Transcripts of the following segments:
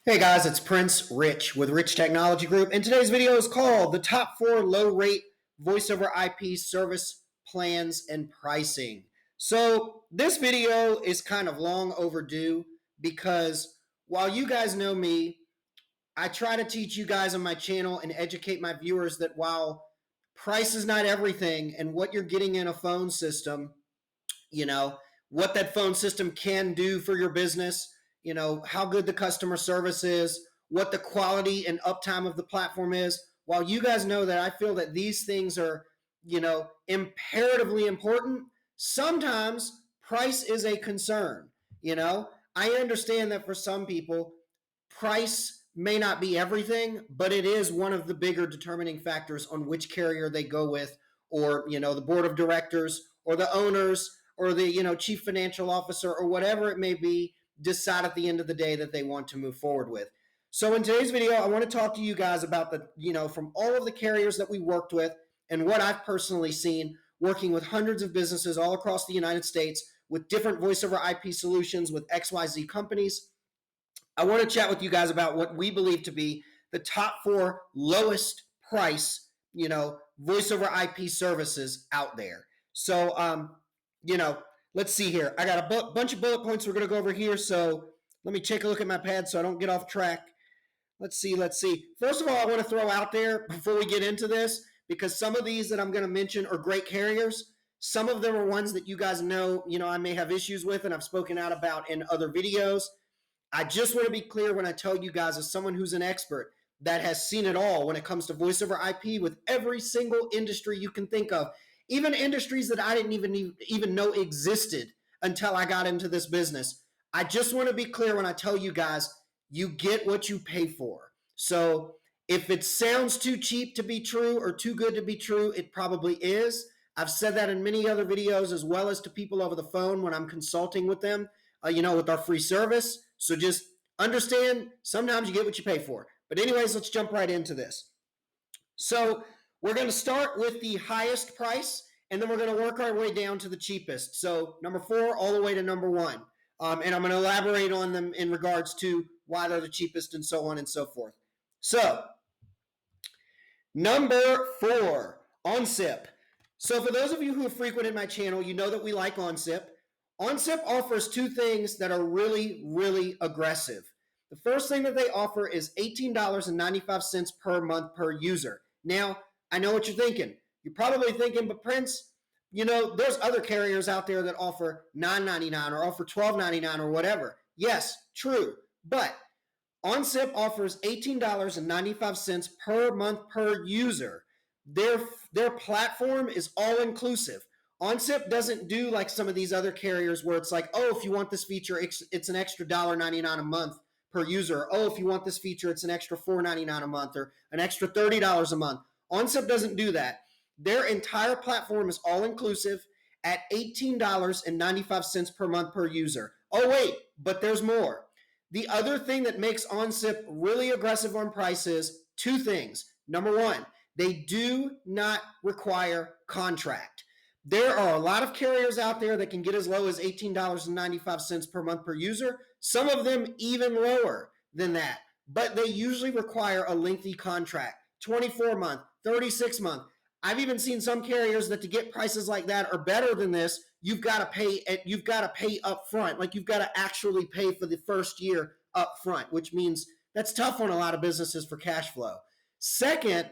Hey guys, it's Prince Rich with Rich Technology Group, and today's video is called The Top 4 Low Rate Voice over IP Service Plans and Pricing. So this video is kind of long overdue because while you guys know me, I try to teach you guys on my channel and educate my viewers that while price is not everything and what you're getting in a phone system, what that phone system can do for your business, how good the customer service is, what the quality and uptime of the platform is. While you guys know that I feel that these things are, imperatively important, sometimes price is a concern. I understand that for some people, price may not be everything, but it is one of the bigger determining factors on which carrier they go with, or, the board of directors or the owners or the chief financial officer or whatever it may be decide at the end of the day that they want to move forward with. So in today's video, I want to talk to you guys about from all of the carriers that we worked with and what I've personally seen working with hundreds of businesses all across the United States with different voice over IP solutions with XYZ companies. I want to chat with you guys about what we believe to be the top 4 lowest price, voice over IP services out there. So, let's see here. I got a bunch of bullet points we're going to go over here. So let me take a look at my pad so I don't get off track. Let's see. First of all, I want to throw out there before we get into this, because some of these that I'm going to mention are great carriers. Some of them are ones that you guys know, I may have issues with and I've spoken out about in other videos. I just want to be clear when I tell you guys, as someone who's an expert that has seen it all when it comes to voice over IP with every single industry you can think of, even industries that I didn't even know existed until I got into this business. I just want to be clear when I tell you guys, you get what you pay for. So if it sounds too cheap to be true or too good to be true, it probably is. I've said that in many other videos, as well as to people over the phone when I'm consulting with them, with our free service. So just understand, sometimes you get what you pay for. But anyways, let's jump right into this. So we're going to start with the highest price, and then we're going to work our way down to the cheapest. So number 4 all the way to number 1. And I'm going to elaborate on them in regards to why they're the cheapest and so on and so forth. So number 4, OnSIP. So for those of you who have frequented my channel, you know that we like OnSIP. OnSIP offers 2 things that are really, really aggressive. The first thing that they offer is $18.95 per month per user. Now, I know what you're thinking. You're probably thinking, but Prince, there's other carriers out there that offer $9.99 or offer $12.99 or whatever. Yes, true. But OnSIP offers $18.95 per month per user. Their platform is all inclusive. OnSIP doesn't do like some of these other carriers where it's like, oh, if you want this feature, it's an extra $1.99 a month per user. Oh, if you want this feature, it's an extra $4.99 a month or an extra $30 a month. OnSIP doesn't do that. Their entire platform is all inclusive at $18.95 per month per user. Oh, wait, but there's more. The other thing that makes OnSIP really aggressive on price is 2 things. Number 1, they do not require contract. There are a lot of carriers out there that can get as low as $18.95 per month per user. Some of them even lower than that, but they usually require a lengthy contract, 24-month, 36-month. I've even seen some carriers that to get prices like that or better than this, you've got to pay up front. Like you've got to actually pay for the first year up front, which means that's tough on a lot of businesses for cash flow. Second,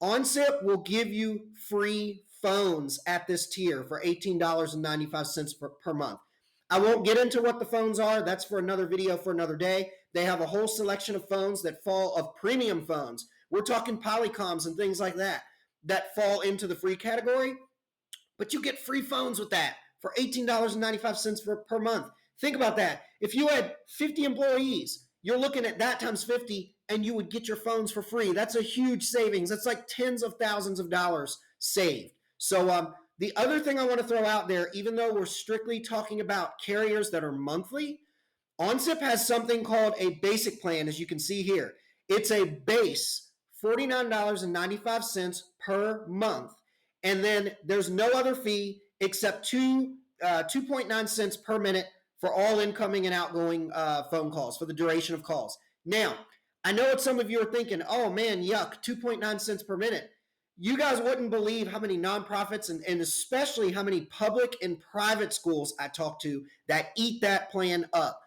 OnSIP will give you free phones at this tier for $18.95 per month. I won't get into what the phones are. That's for another video for another day. They have a whole selection of phones that fall of premium phones. We're talking Polycoms and things like that fall into the free category. But you get free phones with that for $18.95 per month. Think about that. If you had 50 employees, you're looking at that times 50, and you would get your phones for free. That's a huge savings. That's like tens of thousands of dollars saved. So the other thing I want to throw out there, even though we're strictly talking about carriers that are monthly, OnSIP has something called a basic plan, as you can see here. It's a base $49.95 per month. And then there's no other fee except 2.9 cents per minute for all incoming and outgoing phone calls for the duration of calls. Now, I know what some of you are thinking, oh man, yuck, 2.9 cents per minute. You guys wouldn't believe how many nonprofits and especially how many public and private schools I talk to that eat that plan up.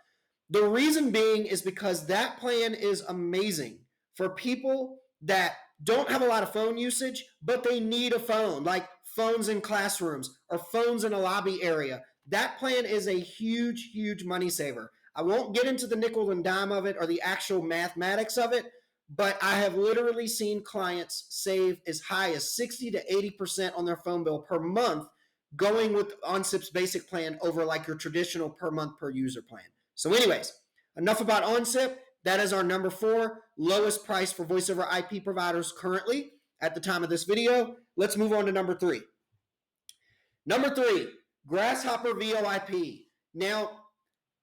The reason being is because that plan is amazing for people that don't have a lot of phone usage, but they need a phone, like phones in classrooms or phones in a lobby area. That plan is a huge, huge money saver. I won't get into the nickel and dime of it or the actual mathematics of it, but I have literally seen clients save as high as 60 to 80% on their phone bill per month going with OnSIP's basic plan over like your traditional per month per user plan. So anyways, enough about OnSIP. That is our number 4 lowest price for voice over IP providers currently at the time of this video. Let's move on to number 3. Number 3, Grasshopper VOIP. Now,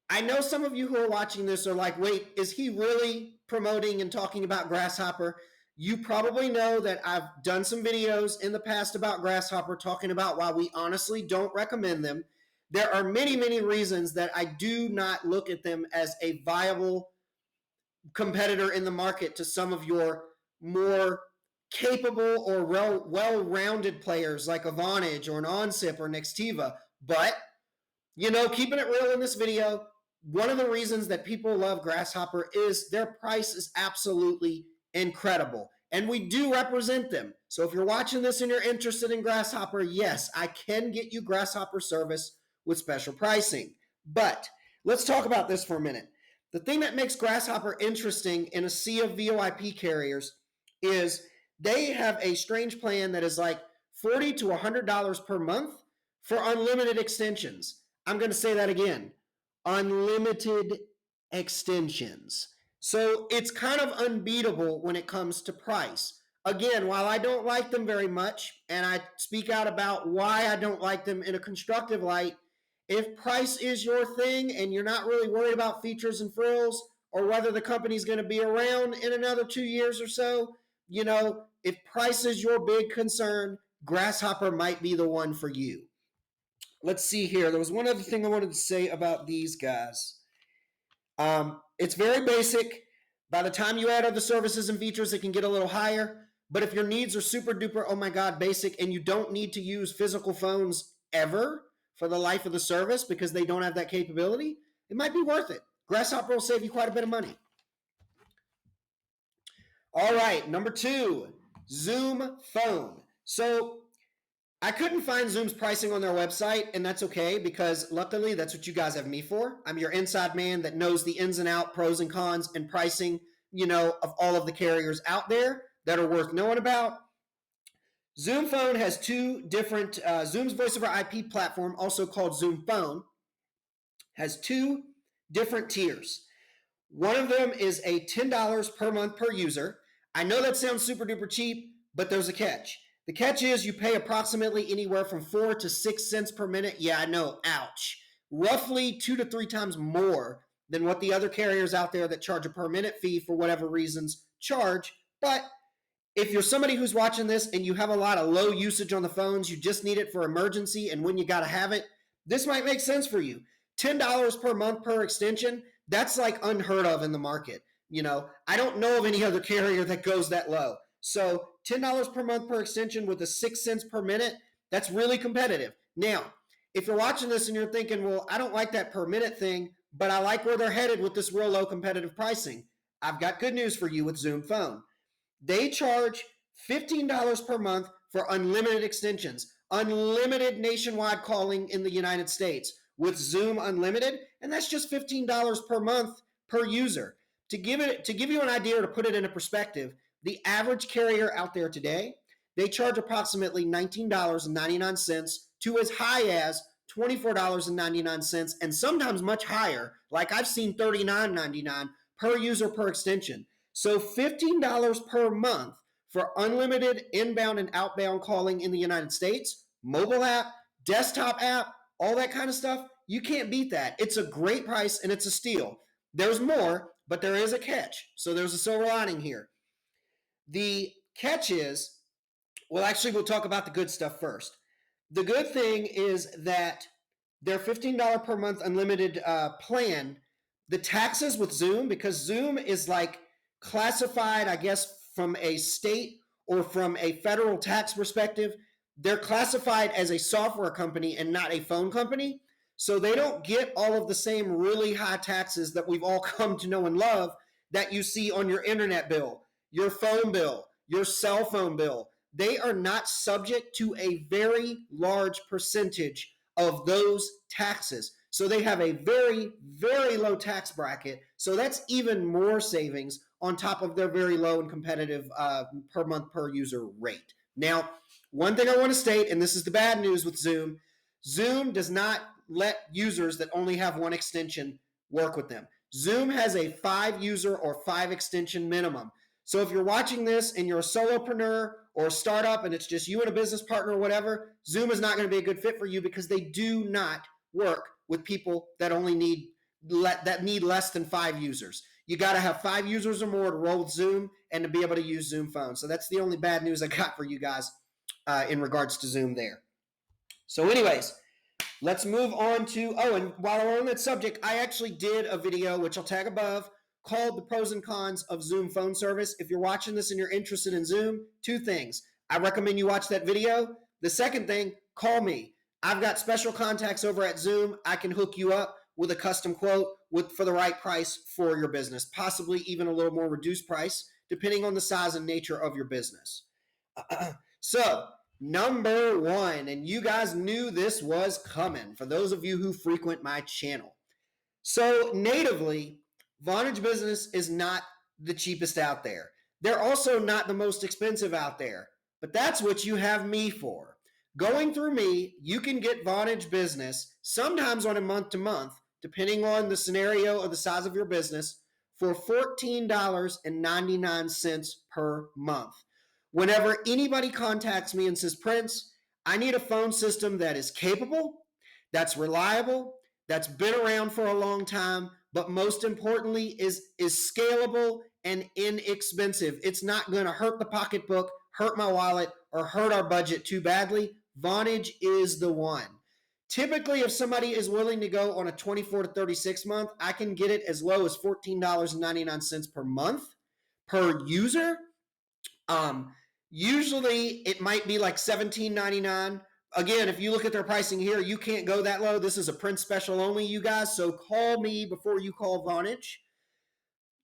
I know some of you who are watching this are like, wait, is he really promoting and talking about Grasshopper? You probably know that I've done some videos in the past about Grasshopper talking about why we honestly don't recommend them. There are many, many reasons that I do not look at them as a viable competitor in the market to some of your more capable or well-rounded players like a Vonage or an OnSIP or Nextiva. But, keeping it real in this video, one of the reasons that people love Grasshopper is their price is absolutely incredible. And we do represent them. So if you're watching this and you're interested in Grasshopper, yes, I can get you Grasshopper service with special pricing. But let's talk about this for a minute. The thing that makes Grasshopper interesting in a sea of VoIP carriers is they have a strange plan that is like $40 to $100 per month for unlimited extensions. I'm going to say that again. Unlimited extensions. So it's kind of unbeatable when it comes to price. Again, while I don't like them very much, and I speak out about why I don't like them in a constructive light, if price is your thing and you're not really worried about features and frills or whether the company's going to be around in another 2 years or so, if price is your big concern, Grasshopper might be the one for you. Let's see here. There was one other thing I wanted to say about these guys. It's very basic. By the time you add other services and features, it can get a little higher. But if your needs are super duper, oh my God, basic, and you don't need to use physical phones ever for the life of the service because they don't have that capability, it might be worth it. Grasshopper will save you quite a bit of money. All right, number 2, Zoom Phone. So I couldn't find Zoom's pricing on their website, and that's okay because luckily that's what you guys have me for. I'm your inside man that knows the ins and outs, pros and cons, and pricing, of all of the carriers out there that are worth knowing about. Zoom Phone has 2 different, Zoom's voice over IP platform, also called Zoom Phone, has 2 different tiers. One of them is a $10 per month per user. I know that sounds super duper cheap, but there's a catch. The catch is you pay approximately anywhere from 4 to 6 cents per minute. Yeah, I know, ouch. Roughly 2 to 3 times more than what the other carriers out there that charge a per minute fee for whatever reasons charge. But if you're somebody who's watching this and you have a lot of low usage on the phones, you just need it for emergency and when you got to have it, this might make sense for you. $10 per month per extension, that's like unheard of in the market. I don't know of any other carrier that goes that low. So $10 per month per extension with a 6 cents per minute, that's really competitive. Now, if you're watching this and you're thinking, well, I don't like that per minute thing, but I like where they're headed with this real low competitive pricing, I've got good news for you with Zoom Phone. They charge $15 per month for unlimited extensions, unlimited nationwide calling in the United States with Zoom Unlimited, and that's just $15 per month per user. To give you an idea or to put it into perspective, the average carrier out there today, they charge approximately $19.99 to as high as $24.99 and sometimes much higher, like I've seen $39.99 per user per extension. So $15 per month for unlimited inbound and outbound calling in the United States, mobile app, desktop app, all that kind of stuff, you can't beat that. It's a great price and it's a steal. There's more, but there is a catch. So there's a silver lining here. The catch is, well, actually, we'll talk about the good stuff first. The good thing is that their $15 per month unlimited plan, the taxes with Zoom, because Zoom is like classified, I guess, from a state or from a federal tax perspective, they're classified as a software company and not a phone company. So they don't get all of the same really high taxes that we've all come to know and love that you see on your internet bill, your phone bill, your cell phone bill. They are not subject to a very large percentage of those taxes. So they have a very, very low tax bracket. So that's even more savings on top of their very low and competitive per month per user rate. Now, one thing I want to state, and this is the bad news with Zoom, Zoom does not let users that only have one extension work with them. Zoom has a 5 user or 5 extension minimum. So if you're watching this and you're a solopreneur or a startup and it's just you and a business partner or whatever, Zoom is not going to be a good fit for you because they do not work with people that only need less than 5 users. You got to have 5 users or more to roll with Zoom and to be able to use Zoom Phone. So that's the only bad news I got for you guys in regards to Zoom there. So anyways, let's move on to, and while we're on that subject, I actually did a video, which I'll tag above, called The Pros and Cons of Zoom Phone Service. If you're watching this and you're interested in Zoom, 2 things. I recommend you watch that video. The second thing, call me. I've got special contacts over at Zoom. I can hook you up with a custom quote for the right price for your business, possibly even a little more reduced price, depending on the size and nature of your business. So, number 1, and you guys knew this was coming for those of you who frequent my channel. So, natively, Vonage Business is not the cheapest out there. They're also not the most expensive out there, but that's what you have me for. Going through me, you can get Vonage Business, sometimes on a month-to-month, depending on the scenario or the size of your business, for $14.99 per month. Whenever anybody contacts me and says, Prince, I need a phone system that is capable, that's reliable, that's been around for a long time, but most importantly is scalable and inexpensive. It's not going to hurt the pocketbook, hurt my wallet, or hurt our budget too badly. Vonage is the one. Typically, if somebody is willing to go on a 24 to 36 month, I can get it as low as $14.99 per month per user. Usually it might be like $17.99. Again, if you look at their pricing here, you can't go that low. This is a Prince special only, you guys. So call me before you call Vonage.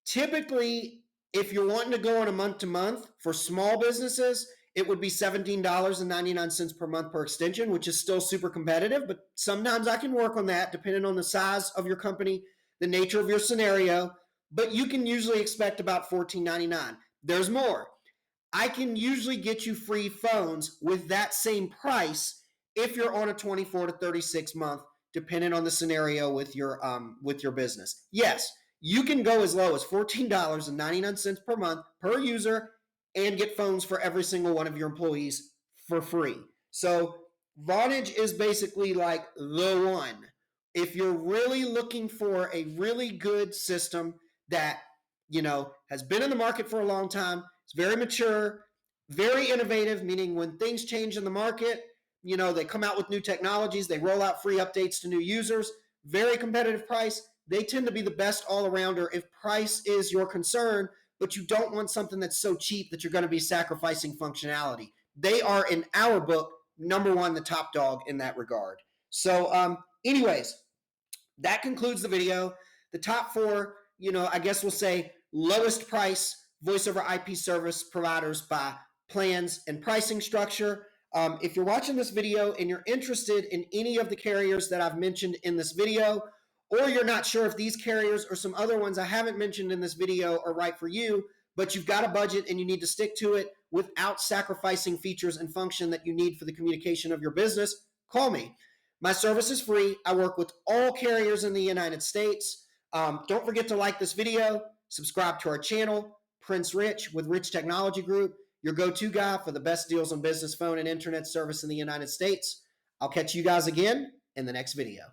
Typically, if you're wanting to go on a month-to-month for small businesses, it would be $17.99 per month per extension, which is still super competitive. But sometimes I can work on that depending on the size of your company, the nature of your scenario. But you can usually expect about $14.99. There's more. I can usually get you free phones with that same price if you're on a 24 to 36 month, depending on the scenario with your business. Yes, you can go as low as $14.99 per month per user and get phones for every single one of your employees for free. So Vonage is basically like the one. If you're really looking for a really good system that, has been in the market for a long time, it's very mature, very innovative, meaning when things change in the market, they come out with new technologies, they roll out free updates to new users, very competitive price. They tend to be the best all-arounder if price is your concern, but you don't want something that's so cheap that you're going to be sacrificing functionality. They are, in our book, number 1, the top dog in that regard. So anyways, that concludes the video. The top 4, I guess we'll say lowest price voice over IP service providers by plans and pricing structure. If you're watching this video and you're interested in any of the carriers that I've mentioned in this video, or you're not sure if these carriers or some other ones I haven't mentioned in this video are right for you, but you've got a budget and you need to stick to it without sacrificing features and function that you need for the communication of your business, call me. My service is free. I work with all carriers in the United States. Don't forget to like this video, subscribe to our channel, Prince Rich with Rich Technology Group, your go-to guy for the best deals on business phone and internet service in the United States. I'll catch you guys again in the next video.